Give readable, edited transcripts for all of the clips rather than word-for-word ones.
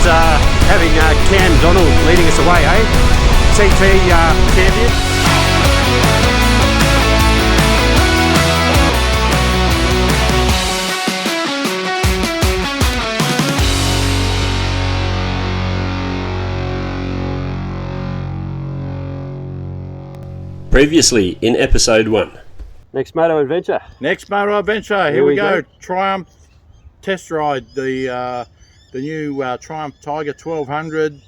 having Cam Donald leading us away, eh? TT champion. Previously in episode 1. Next moto adventure. Here we go. Triumph test ride the new Triumph Tiger 1200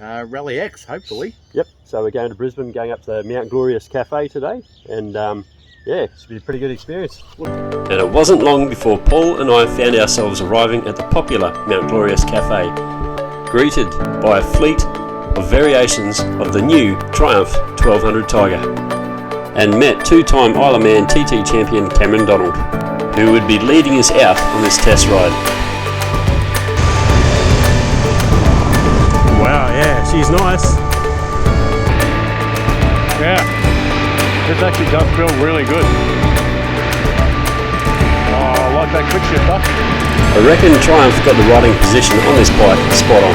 Rally X, hopefully. Yep, so we're going to Brisbane, going up to the Mount Glorious Cafe today, and yeah, it's been a pretty good experience. And it wasn't long before Paul and I found ourselves arriving at the popular Mount Glorious Cafe, greeted by a fleet of variations of the new Triumph 1200 Tiger, and met two-time Isle-of-Man TT champion Cameron Donald, who would be leading us out on this test ride. Wow, yeah, she's nice. Yeah, this actually does feel really good. Oh, I like that quick shifter. I reckon Triumph got the riding position on this bike spot on.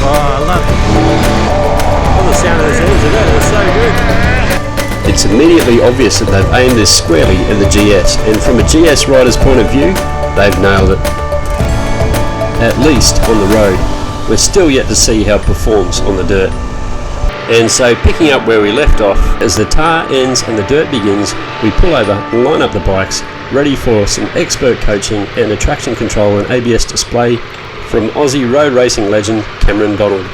Oh, I love it. All the sound of this engine, that is so good. It's immediately obvious that they've aimed this squarely at the GS, and from a GS rider's point of view, they've nailed it. At least on the road. We're still yet to see how it performs on the dirt. And so, picking up where we left off, as the tar ends and the dirt begins, we pull over and line up the bikes, ready for some expert coaching and a traction control and ABS display from Aussie road racing legend Cameron Donald,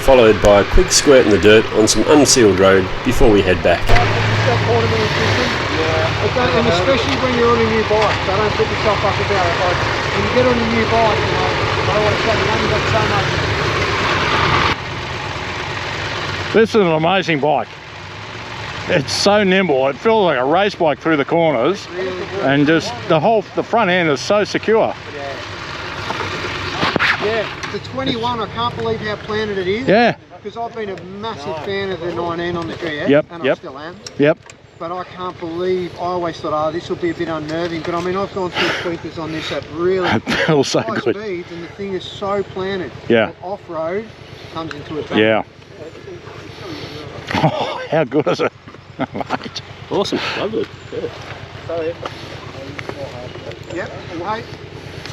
followed by a quick squirt in the dirt on some unsealed road before we head back. And especially when you're on a new bike, so don't put yourself up about it. Like, when you get on a new bike, you know, I always say you've only got so much. This is an amazing bike. It's so nimble. It feels like a race bike through the corners, and just the front end is so secure. Yeah, the 21, I can't believe how planted it is. Yeah. Because I've been a massive fan of the 19 on the GS, and I still am. Yep. But I can't believe, I always thought, this will be a bit unnerving. But I mean, I've gone through tweakers on this that really it feels so high good. speeds, and the thing is so planted. Yeah. Off-road comes into it. Yeah. Oh, how good is it? Mate. Awesome, lovely. So, yep, and wait.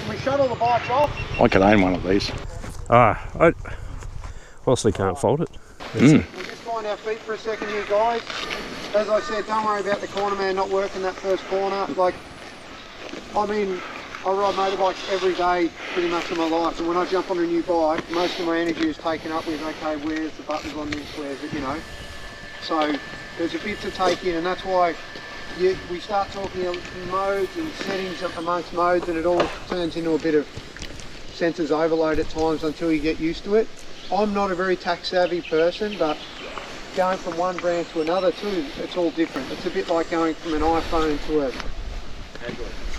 We shuttle the bikes off. I could own one of these. I honestly can't fault it. We'll just find our feet for a second here, guys. As I said, don't worry about the corner man not working that first corner. Like, I mean, I ride motorbikes every day pretty much of my life, and when I jump on a new bike, most of my energy is taken up with, okay, where's the buttons on this, where's it, you know. So there's a bit to take in, and that's why we start talking modes and settings amongst modes, and it all turns into a bit of sensors overload at times until you get used to it. I'm not a very tech savvy person, but going from one brand to another too, it's all different. It's a bit like going from an iPhone to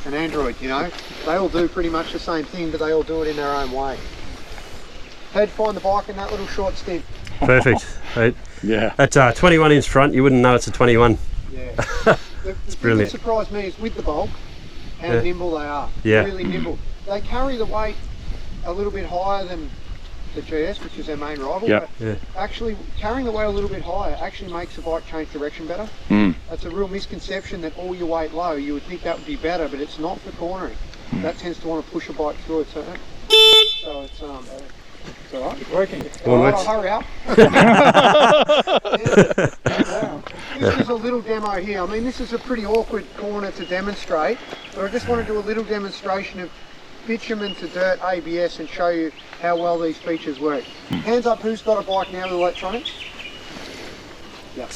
an Android, you know. They all do pretty much the same thing, but they all do it in their own way. How'd you find the bike in that little short stint? Perfect. Right. Yeah. That 21 inch front, you wouldn't know it's a 21. Yeah. It's brilliant. What surprised me is with the bulk, how nimble they are. Yeah. Really nimble. They carry the weight a little bit higher than the GS, which is their main rival. Yep. But actually, carrying the weight a little bit higher actually makes the bike change direction better. That's a real misconception that all your weight low, you would think that would be better, but it's not for cornering. That tends to want to push a bike through it. So it's all right, it's working. All right, I'll hurry up. This is a little demo here. I mean, this is a pretty awkward corner to demonstrate, but I just want to do a little demonstration of bitumen to dirt ABS and show you how well these features work. Hands up, who's got a bike now with electronics? Yeah.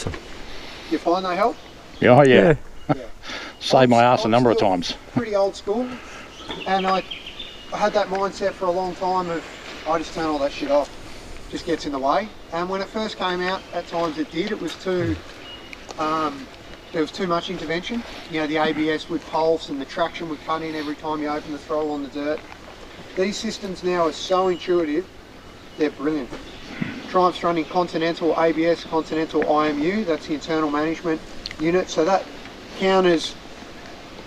You find they help? Oh, yeah. Yeah. Saved my ass a number of times. Pretty old school, and I had that mindset for a long time of I just turn all that shit off. Just gets in the way. And when it first came out, at times it did. It was too, there was too much intervention. You know, the ABS would pulse and the traction would cut in every time you open the throttle on the dirt. These systems now are so intuitive, they're brilliant. Triumph's running Continental ABS, Continental IMU, that's the internal management unit. So that counters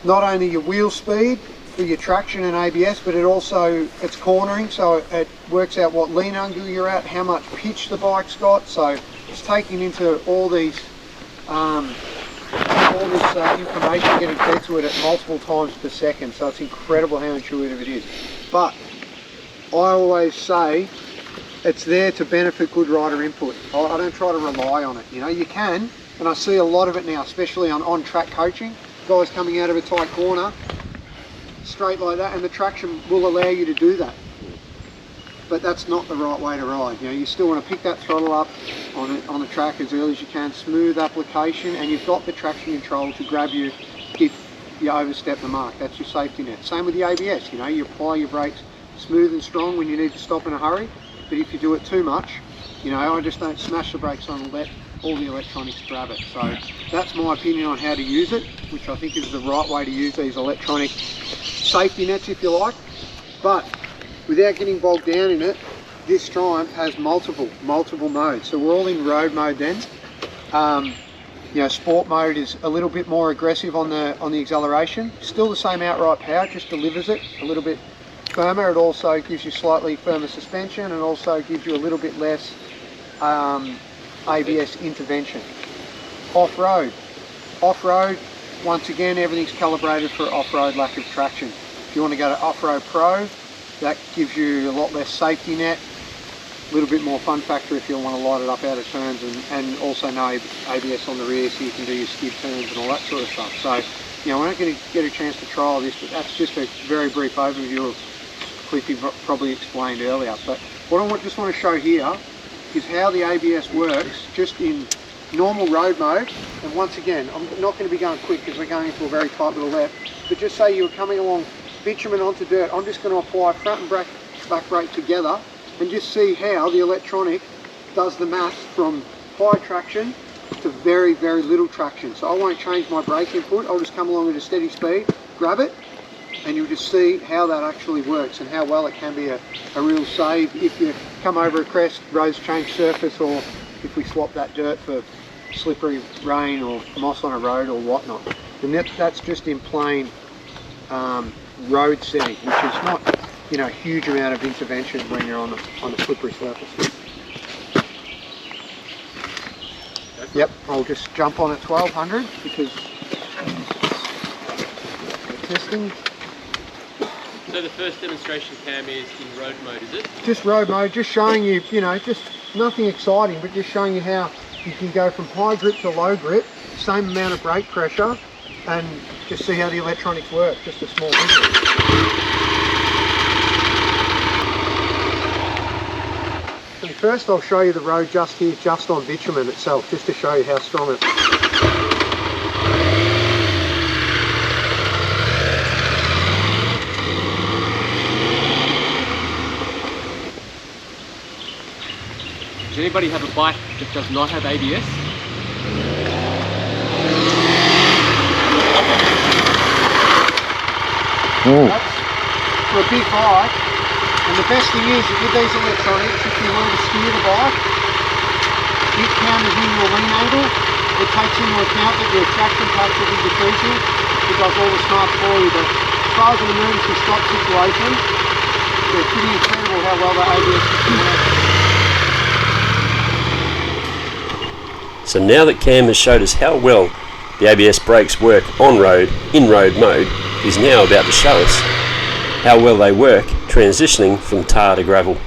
not only your wheel speed, for your traction and ABS, but it's cornering, so it works out what lean angle you're at, how much pitch the bike's got. So it's taking into all this information, getting fed to it at multiple times per second. So it's incredible how intuitive it is. But I always say it's there to benefit good rider input. I don't try to rely on it. You know, you can, and I see a lot of it now, especially on track coaching. Guys coming out of a tight corner, straight like that, and the traction will allow you to do that. But that's not the right way to ride. You know, you still want to pick that throttle up on the track as early as you can, smooth application, and you've got the traction control to grab you if you overstep the mark. That's your safety net. Same with the ABS. You know, you apply your brakes smooth and strong when you need to stop in a hurry, but if you do it too much, you know, I just don't smash the brakes on and let all the electronics grab it. So that's my opinion on how to use it, which I think is the right way to use these electronic safety nets, if you like. But without getting bogged down in it, this Triumph has multiple modes. So we're all in road mode then. You know, sport mode is a little bit more aggressive on the acceleration. Still the same outright power, just delivers it a little bit firmer. It also gives you slightly firmer suspension and also gives you a little bit less ABS intervention. Off-road, once again, everything's calibrated for off-road lack of traction. If you want to go to off-road pro, that gives you a lot less safety net, a little bit more fun factor if you want to light it up out of turns, and also no ABS on the rear, so you can do your skid turns and all that sort of stuff. So, you know, we're not going to get a chance to trial this, but that's just a very brief overview of Cliffy probably explained earlier. But what I just want to show here is how the ABS works just in normal road mode. And once again, I'm not going to be going quick because we're going into a very tight little left, but just say you were coming along bitumen onto dirt, I'm just going to apply front and back brake together and just see how the electronic does the maths from high traction to very, very little traction. So I won't change my brake input, I'll just come along at a steady speed, grab it, and you'll just see how that actually works and how well it can be a real save if you come over a crest, roads change surface, or if we swap that dirt for slippery rain or moss on a road or whatnot. And that's just in plain road setting, which is not, you know, a huge amount of intervention when you're on a slippery surface. Yep, I'll just jump on at 1200 because testing. So the first demonstration cam is in road mode, is it? Just road mode, just showing you, you know, just nothing exciting, but just showing you how you can go from high grip to low grip, same amount of brake pressure, and just see how the electronics work, just a small visual. So first I'll show you the road just here, just on bitumen itself, just to show you how strong it is. Does anybody have a bike that does not have ABS? Oh. That's for a big bike, and the best thing is with these electronics, if you want to steer the bike, it counters in your lean angle, it takes into account that your traction patch will be decreasing, it does all the smarts for you. But as far as an emergency stop situation, it's pretty incredible how well the ABS system works. So now that Cam has showed us how well the ABS brakes work on road, in road mode, he's now about to show us how well they work transitioning from tar to gravel.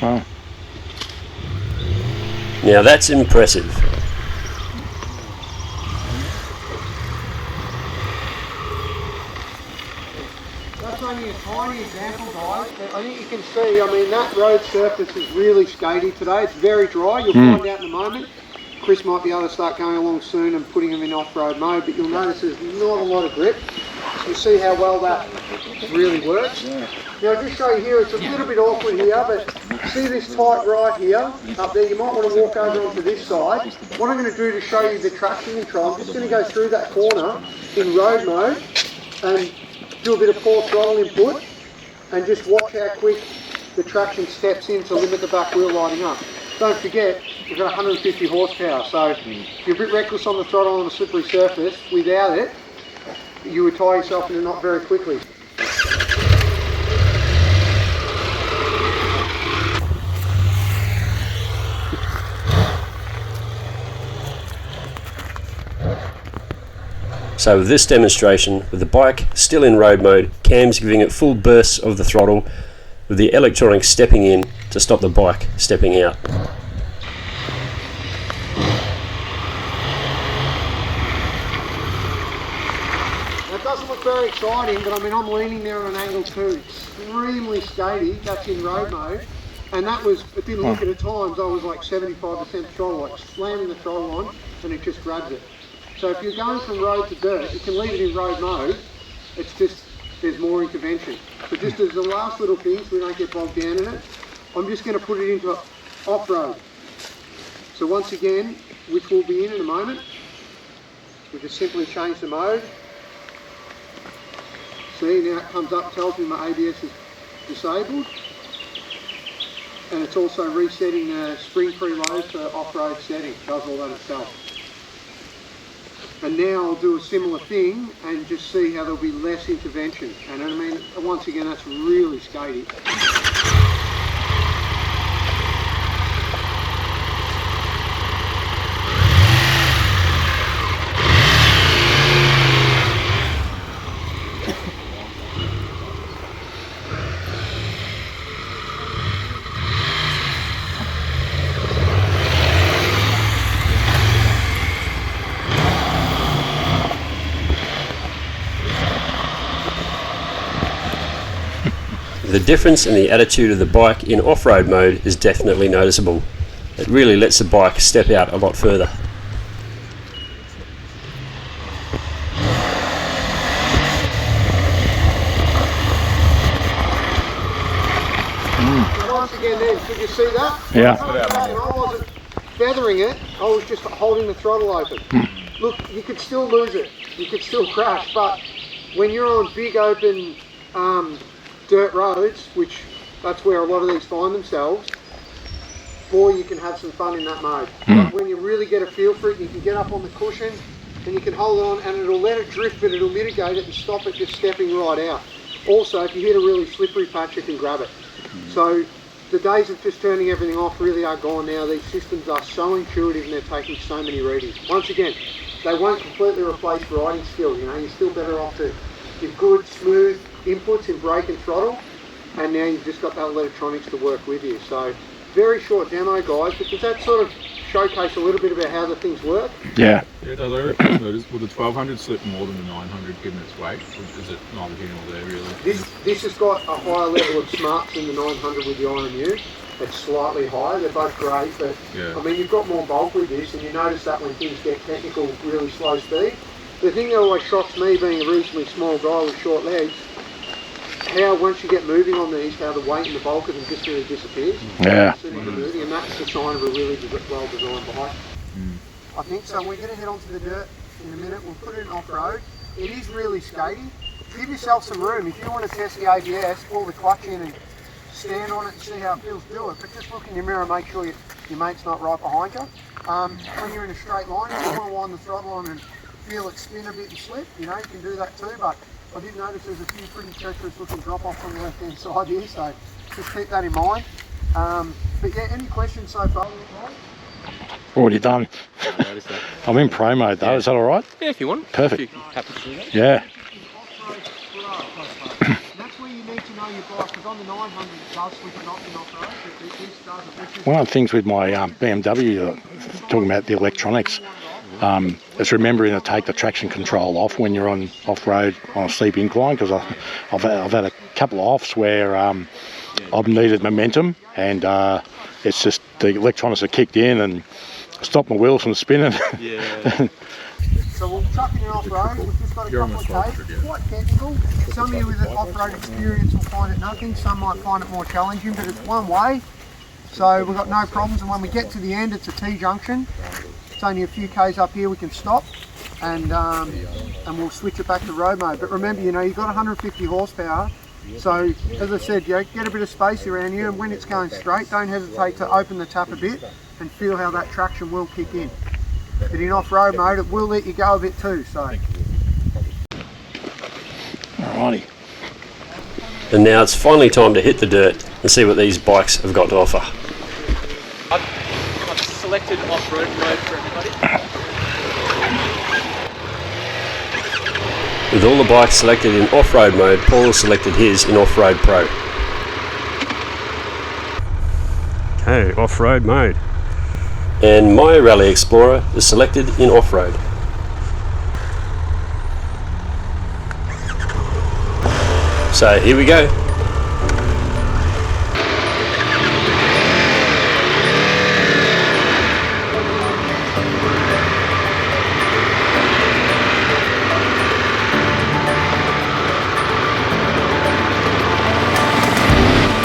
Wow. Now that's impressive. That's only a tiny example, guys, but I think you can see, I mean, that road surface is really skatey today. It's very dry, you'll find out in a moment. Chris might be able to start going along soon and putting them in off-road mode, but you'll notice there's not a lot of grip. So you see how well that really works. Now I'll just show you here, it's a little bit awkward here, but see this tight right here, up there, you might want to walk over onto this side. What I'm going to do to show you the traction control, I'm just going to go through that corner in road mode and do a bit of full throttle input and just watch how quick the traction steps in to limit the back wheel lighting up. Don't forget, you've got 150 horsepower, so if you're a bit reckless on the throttle on a slippery surface, without it, you would tie yourself in a knot very quickly. So with this demonstration, with the bike still in road mode, Cam's giving it full bursts of the throttle, with the electronics stepping in to stop the bike stepping out. That doesn't look very exciting, but I mean, I'm leaning there on an angle too. Extremely skatey, that's in road mode. And that was, it didn't look at times, I was like 75% throttle, like slamming the throttle on, and it just grabs it. So if you're going from road to dirt, you can leave it in road mode, it's just, there's more intervention. So just as the last little thing, so we don't get bogged down in it, I'm just going to put it into off-road. So once again, which we'll be in a moment, we just simply change the mode. See, now it comes up, tells me my ABS is disabled. And it's also resetting the spring preload for off-road setting, does all that itself. And now I'll do a similar thing and just see how there'll be less intervention. And I mean, once again, that's really skatey. The difference in the attitude of the bike in off-road mode is definitely noticeable. It really lets the bike step out a lot further. Once again then, did you see that? Yeah. I wasn't feathering it, I was just holding the throttle open. Look, you could still lose it, you could still crash, but when you're on big open dirt roads, which that's where a lot of these find themselves, boy, you can have some fun in that mode. Like when you really get a feel for it, you can get up on the cushion and you can hold it on and it'll let it drift, but it'll mitigate it and stop it just stepping right out. Also, if you hit a really slippery patch, you can grab it. So the days of just turning everything off really are gone now. These systems are so intuitive and they're taking so many readings. Once again, they won't completely replace riding skill, you know, you're still better off to give good, smooth inputs in brake and throttle, and now you've just got that electronics to work with you. So very short demo, guys, but does that sort of showcase a little bit about how the things work? Yeah. Yeah, does I reckon notice, will the 1200 slip more than the 900 given its weight? Or is it neither here nor there really? This has got a higher level of smarts than the 900 with the IMU. It's slightly higher, they're both great, but Yeah. I mean, you've got more bulk with this, and you notice that when things get technical, really slow speed. The thing that always shocks me, being a reasonably small guy with short legs, how once you get moving on these, how the weight and the bulk of them just really disappears. Yeah. As soon as you're moving, and that's the sign of a really well designed bike. I think so. We're going to head onto the dirt in a minute. We'll put it in off-road. It is really skatey. Give yourself some room. If you want to test the ABS, pull the clutch in and stand on it and see how it feels, do it. But just look in your mirror and make sure your mate's not right behind you. When you're in a straight line, if you want to wind the throttle on and feel it spin a bit and slip, you know, you can do that too. But I did notice there's a few pretty treacherous looking drop-offs on the left-hand side here, so just keep that in mind. But yeah, any questions so far? Already done. I'm in pro mode though, is that alright? Yeah, if you want. Perfect. If you're happy to do that. Yeah. That's where you need to know your bike, because on the 900 it does switch it off and off-road, but this doesn't. This is One of the things with my BMW, talking about the electronics, is remembering to take the traction control off when you're on off-road on a steep incline, because I've had a couple of offs where I've needed momentum, and it's just the electronics are kicked in and stopped my wheels from spinning. Yeah. So we'll chuck in off-road. We've just got a couple of Ks. Quite technical. Some of you with off-road experience will find it nothing. Some might find it more challenging, but it's one way. So we've got no problems. And when we get to the end, it's a T-junction. It's only a few Ks up here. We can stop and we'll switch it back to road mode. But remember, you know, you've got 150 horsepower. So as I said, get a bit of space around you, and when it's going straight, don't hesitate to open the tap a bit and feel how that traction will kick in. But in off-road mode, it will let you go a bit too. So. Alrighty. And now it's finally time to hit the dirt and see what these bikes have got to offer. I've selected off-road mode for everybody. With all the bikes selected in off-road mode, Paul has selected his in off-road pro. Okay, off-road mode. And my Rally Explorer is selected in off-road. So here we go.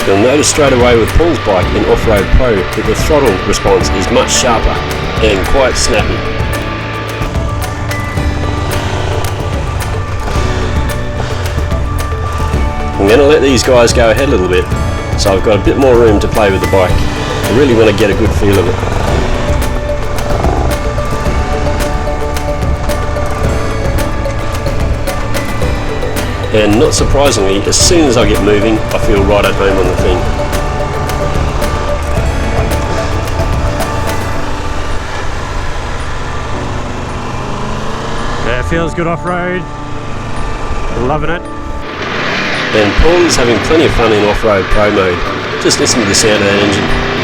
You'll notice straight away with Paul's bike in Off-Road Pro that the throttle response is much sharper and quite snappy. I'm going to let these guys go ahead a little bit, so I've got a bit more room to play with the bike. I really want to get a good feel of it. And not surprisingly, as soon as I get moving, I feel right at home on the thing. Yeah, it feels good off-road. Loving it. And Paul is having plenty of fun in off-road pro mode. Just listen to the sound of that engine.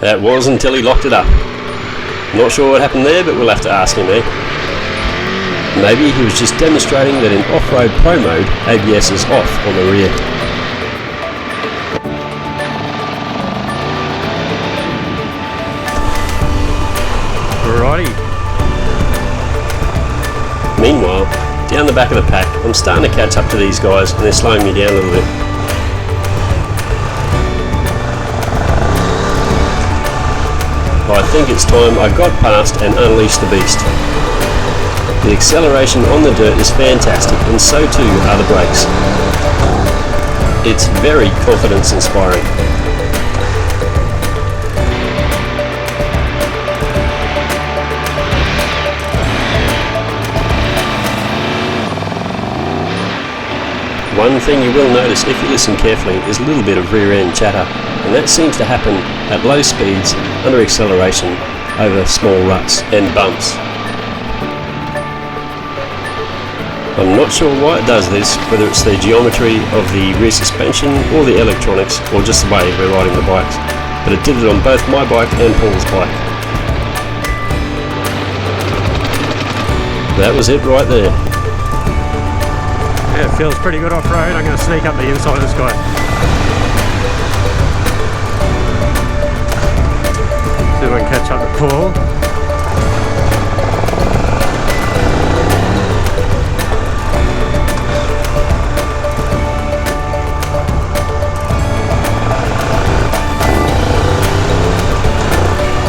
That was until he locked it up. Not sure what happened there, but we'll have to ask him, eh? Maybe he was just demonstrating that in off-road pro mode, ABS is off on the rear. Alrighty. Meanwhile, down the back of the pack, I'm starting to catch up to these guys and they're slowing me down a little bit. I think it's time I got past and unleashed the beast. The acceleration on the dirt is fantastic, and so too are the brakes. It's very confidence inspiring. One thing you will notice if you listen carefully is a little bit of rear end chatter, and that seems to happen at low speeds under acceleration over small ruts and bumps. I'm not sure why it does this, whether it's the geometry of the rear suspension or the electronics or just the way we're riding the bikes, but it did it on both my bike and Paul's bike. That was it right there. Yeah, it feels pretty good off-road. I'm going to sneak up the inside of this guy. See if I can catch up to Paul.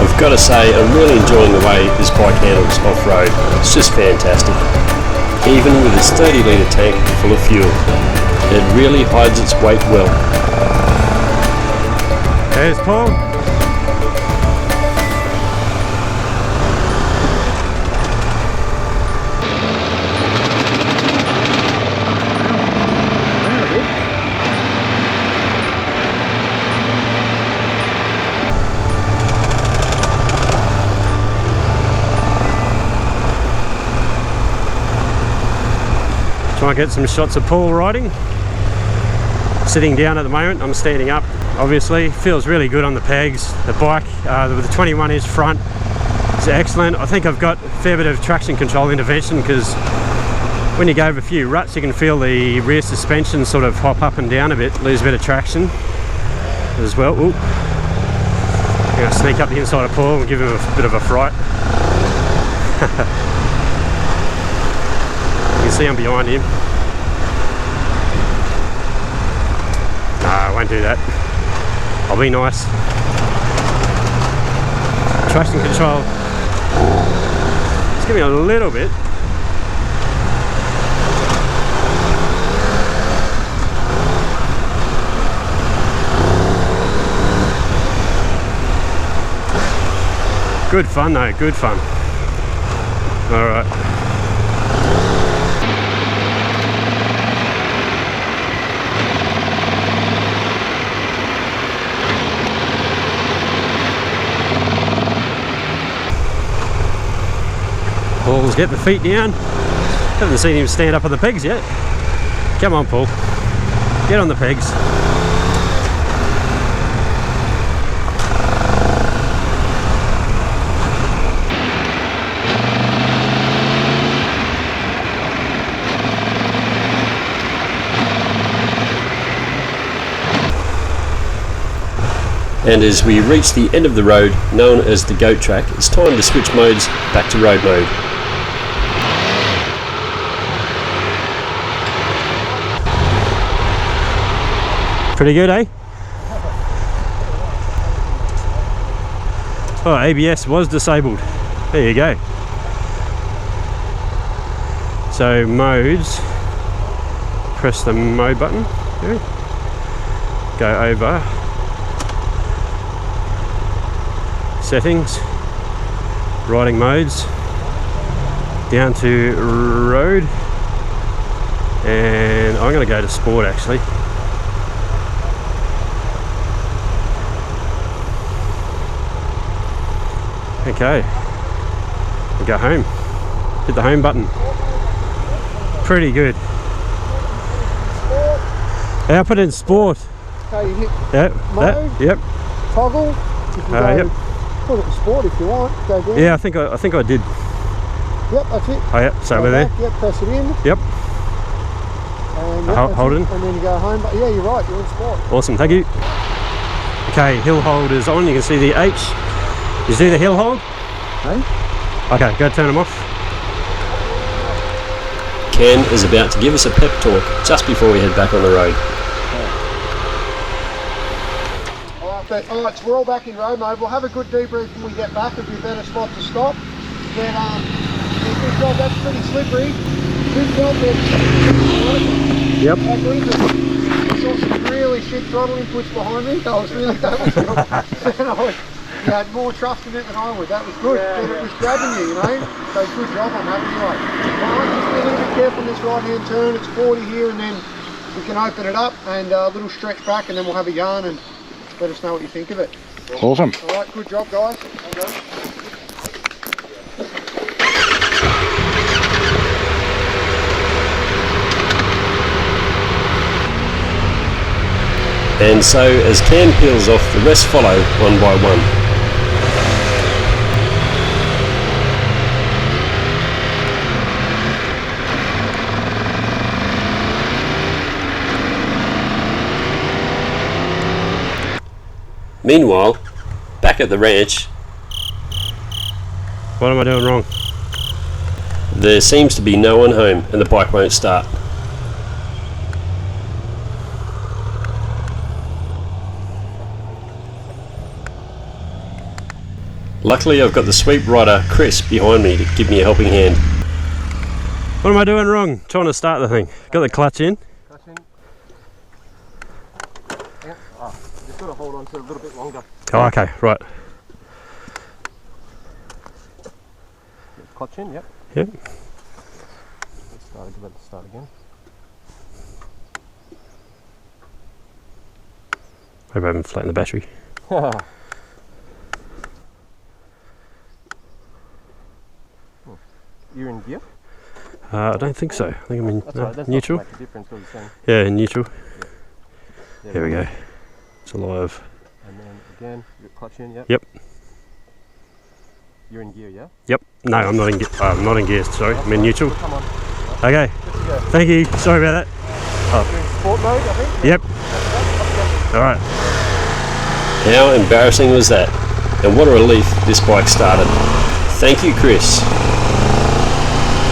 I've got to say, I'm really enjoying the way this bike handles off-road. It's just fantastic. Even with its 30 litre tank full of fuel, it really hides its weight well. There's Paul. Try and get some shots of Paul riding. Sitting down at the moment, I'm standing up. Obviously, feels really good on the pegs. The bike with the 21-inch front is excellent. I think I've got a fair bit of traction control intervention because when you go over a few ruts, you can feel the rear suspension sort of hop up and down a bit, lose a bit of traction as well. Ooh. I'm going to sneak up the inside of Paul and give him a bit of a fright. You can see I'm behind him. Nah, I won't do that. I'll be nice. Traction control. Just give me a little bit. Good fun though, good fun. Alright. Paul's get the feet down. Haven't seen him stand up on the pegs yet. Come on, Paul. Get on the pegs. And as we reach the end of the road, known as the goat track, it's time to switch modes back to road mode. Pretty good, eh? Oh, ABS was disabled. There you go. So modes, press the mode button, go over settings, riding modes, down to road, and I'm going to go to sport actually. Okay, we'll go home, hit the home button. Pretty good. I'll put it in sport. Okay, you hit Yep, mode, that, yep. toggle. You can go, Yep. put it in sport if you want. Go down. Yeah, I think I did. Yep, that's it. Oh yeah, so Go we're there. back, yep, press it in. Yep, And yep, that's hold it. in. And then you go home. But yeah, you're right. You're in sport. awesome, thank you. Okay, hill hold is on. You can see the H. You see the hill hold? Hey? Okay, go turn them off. Ken is about to give us a pep talk just before we head back on the road. Alright, so we're all back in road mode. We'll have a good debrief when we get back. It'll be a better spot to stop. But yeah, good job, that's pretty slippery. Good job there. Yep. I saw some really shit throttle inputs behind me. That was good. You had more trust in it than I would. That was good. But it was grabbing you, you know. So good job on that anyway. Well, just be a little bit careful on this right hand turn. It's 40 here, and then we can open it up and a little stretch back, and then we'll have a yarn and let us know what you think of it. Awesome. Alright, good job guys. Well done. And so as Ken peels off, the rest follow one by one. Meanwhile, back at the ranch, What am I doing wrong? there seems to be no one home and the bike won't start. Luckily I've got the sweep rider Chris behind me to give me a helping hand. What am I doing wrong? Trying to start the thing. Got the clutch in. Clutch in. Yeah. Oh, just got to hold on to it a little bit longer. Oh, okay, right. Clutch in, yep. Yep. Let's start again. Hope I haven't flattened the battery. You're in gear? I don't think so. I think I'm in That's neutral. Not to make a difference, what you're saying. Yeah, in neutral. Yeah, There we go. It's alive. And then again, you're clutch in, yep. Yep. You're in gear, yeah? Yep. No, I'm not in gear. I'm not in gear. Sorry, I'm in neutral. Come on. Okay. Good to go. Thank you. Sorry about that. You're in sport mode, I think? Yep. All right. How embarrassing was that? And what a relief this bike started. Thank you, Chris.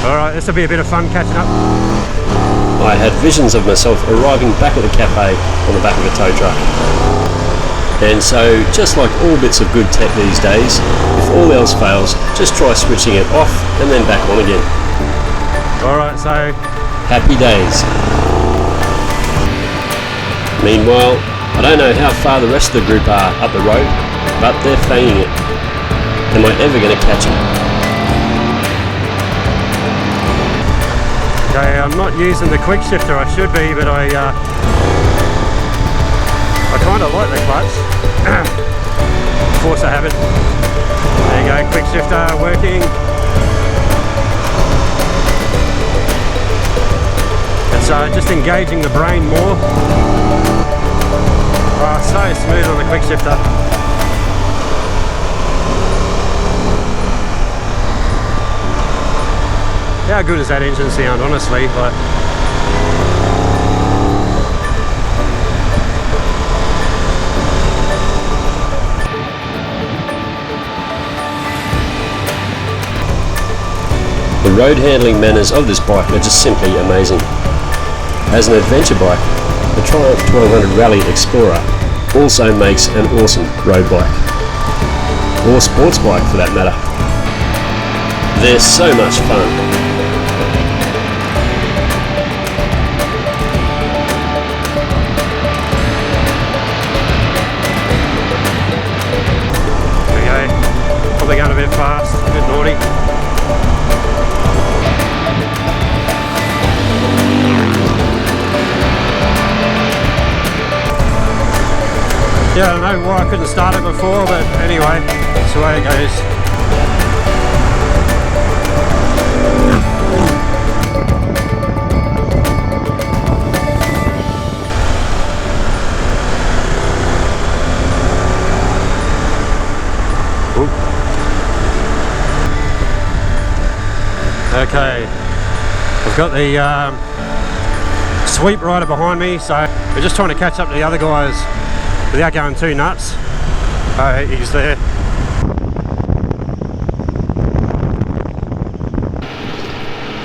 Alright, this will be a bit of fun catching up. I had visions of myself arriving back at the cafe on the back of a tow truck. And so, just like all bits of good tech these days, if all else fails, just try switching it off and then back on again. Alright, so Happy days. Meanwhile, I don't know how far the rest of the group are up the road, but they're fanging it. Am I ever going to catch them? okay, I'm not using the quick shifter, I should be, but I kind of like the clutch. Force of habit. There you go, quick shifter working. It's just engaging the brain more. Oh, so smooth on the quick shifter. How good does that engine sound, honestly? Like, The road handling manners of this bike are just simply amazing. As an adventure bike, the Triumph 1200 Rally Explorer also makes an awesome road bike. Or sports bike for that matter. They're so much fun. okay, probably going a bit fast, a bit naughty. Yeah, I don't know why I couldn't start it before, but anyway, that's the way it goes. Okay, I've got the sweep rider behind me, so we're just trying to catch up to the other guys without going too nuts. He's there.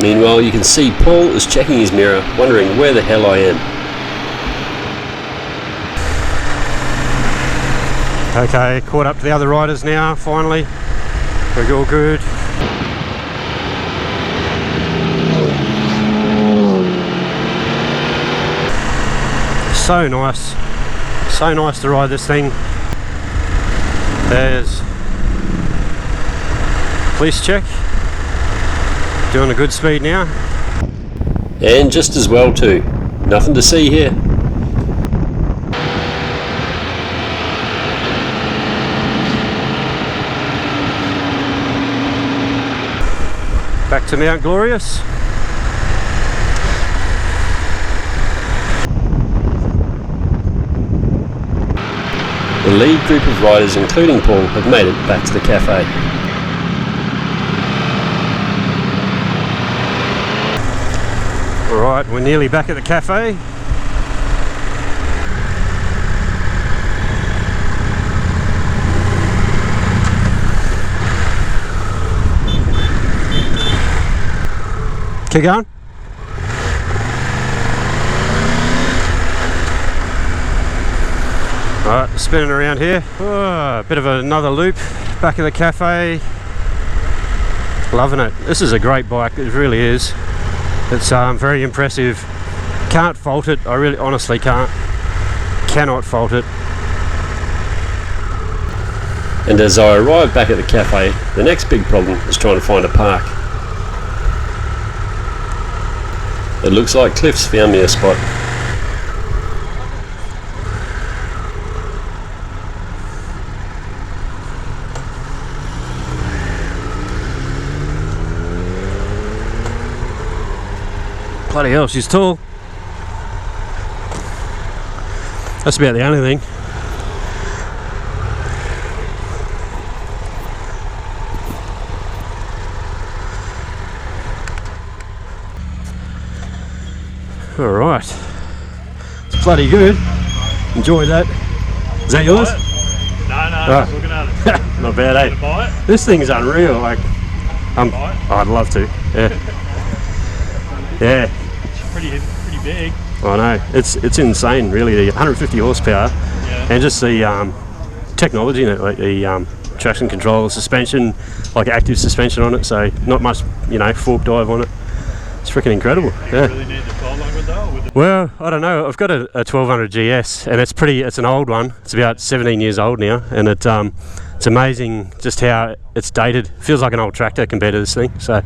Meanwhile, you can see Paul is checking his mirror, wondering where the hell I am. Okay, caught up to the other riders now, finally. We're all good. So nice. So nice to ride this thing. There's police check. Doing a good speed now. And just as well too. Nothing to see here. Back to Mount Glorious. The lead group of riders, including Paul, have made it back to the cafe. Alright, we're nearly back at the cafe. Keep going. Alright, spinning around here. Oh, a bit of another loop. Back at the cafe. Loving it. This is a great bike, it really is. It's very impressive. Can't fault it. I really honestly can't. Cannot fault it. And as I arrive back at the cafe, the next big problem is trying to find a park. It looks like Cliff's found me a spot. Bloody hell, she's tall. That's about the only thing. Alright. It's bloody good. Enjoy that. Is that yours? No, Oh. just looking at it. Not bad, Gonna eh? buy it? This thing's unreal. Like, Buy it? I'd love to. Yeah. Yeah. It's pretty big. I know. It's insane, really. The 150 horsepower, and just the technology in it, like the traction control, suspension, like active suspension on it. So not much, fork dive on it. It's freaking incredible. Yeah. Really need the 1200 though. With the Well, I don't know. I've got a 1200 GS, and it's an old one. It's about 17 years old now, and it's amazing just how it's dated. Feels like an old tractor compared to this thing. So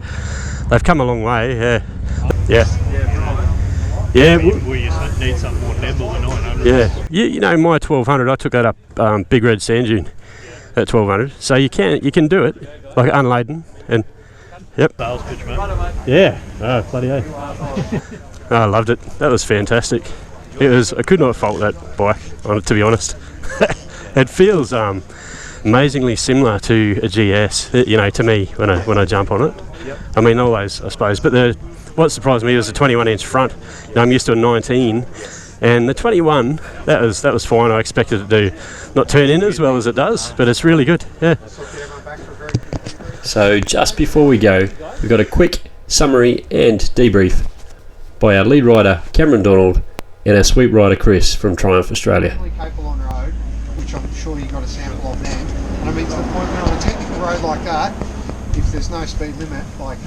they've come a long way. Yeah. where you need something more nimble than 900. Yeah. My 1200, I took that up Big Red Sand Dune at 1200. So you can do it, like unladen, and yep. Sales pitch, mate. Yeah. Oh, bloody hell. I loved it. That was fantastic. I could not fault that bike, to be honest. It feels amazingly similar to a GS, to me when I jump on it. Yep. I mean, always, I suppose. But what surprised me was the 21-inch front. I'm used to a 19, and the 21, that was fine. I expected it to not turn in as well as it does, but it's really good. Yeah. So just before we go, we've got a quick summary and debrief by our lead rider Cameron Donald and our sweep rider Chris from Triumph Australia. Capable on road, which I'm sure you got a sample of then. And I mean to the point when on a technical road like that, if there's no speed limit, like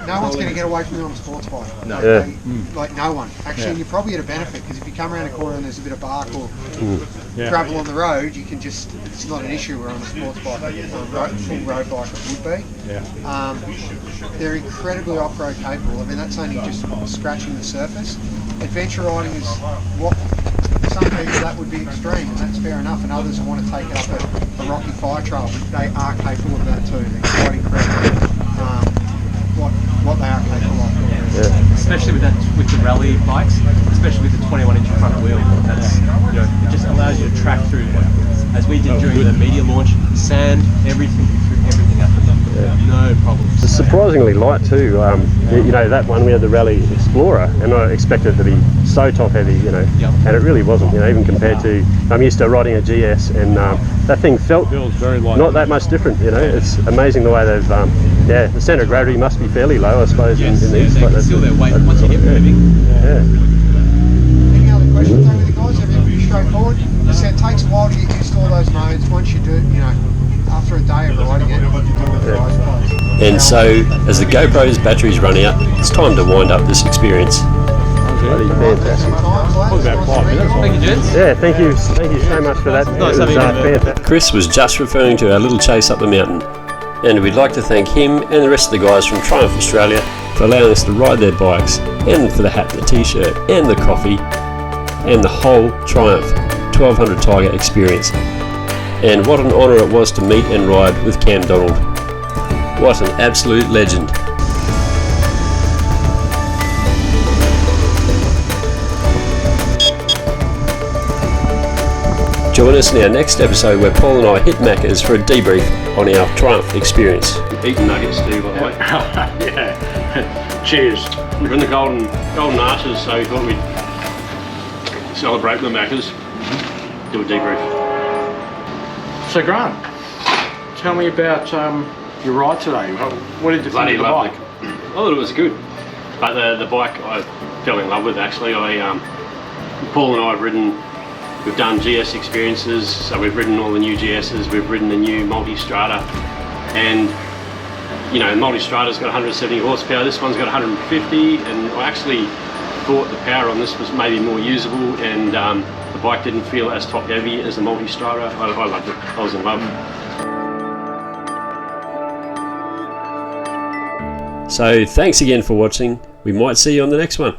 no one's going to get away from you on a sports bike. No. Like no one. Actually, you're probably at a benefit because if you come around a corner and there's a bit of bark or gravel on the road, you can just, it's not an issue where on a sports bike, or a full road bike it would be. Yeah. They're incredibly off-road capable. I mean, that's only just scratching the surface. Adventure riding is what some people that would be extreme, and that's fair enough, and others want to take it up a rocky fire trail, but they are capable of that too. They're quite incredible what they are capable of. Especially with the rally bikes, especially with the 21-inch front wheel. That's it just allows you to track through, as we did during the media launch, sand, everything up and up. No problems. It's surprisingly light too. That one we had the Rally Explorer, and I expected it to be so top heavy, and it really wasn't. Even compared to, I'm used to riding a GS, and that thing feels very light. not that much different. It's amazing the way they've. The centre of gravity must be fairly low, I suppose, in these. They can seal their weight once you get moving. Any other questions over the guys? Everything pretty straightforward. I said it takes a while to get used to all those modes. Once you do it, after a day of riding it, you do it with your eyes closed. And so, as the GoPro's batteries run out, it's time to wind up this experience. Bloody fantastic. Thank you, gents. Yeah, thank you so much for that. Nice having you, mate. fantastic. Chris was just referring to our little chase up the mountain, and we'd like to thank him and the rest of the guys from Triumph Australia for allowing us to ride their bikes, and for the hat, the t-shirt, and the coffee, and the whole Triumph 1200 Tiger experience. And what an honour it was to meet and ride with Cam Donald. What an absolute legend. Join us in our next episode where Paul and I hit Macca's for a debrief on our Triumph experience. Eating nuggets too, by the way. Yeah. Cheers. We're in the golden arches, so we thought we'd celebrate the Macca's, do a debrief. So Grant, tell me about your ride today. What did you think of the bike? I thought it was good, but the bike I fell in love with actually. Paul and I have ridden. We've done GS experiences, so we've ridden all the new GS's, we've ridden the new Multistrada, and Multistrada's got 170 horsepower, this one's got 150, and I actually thought the power on this was maybe more usable, and the bike didn't feel as top heavy as the Multistrada. I loved it, I was in love. So thanks again for watching. We might see you on the next one.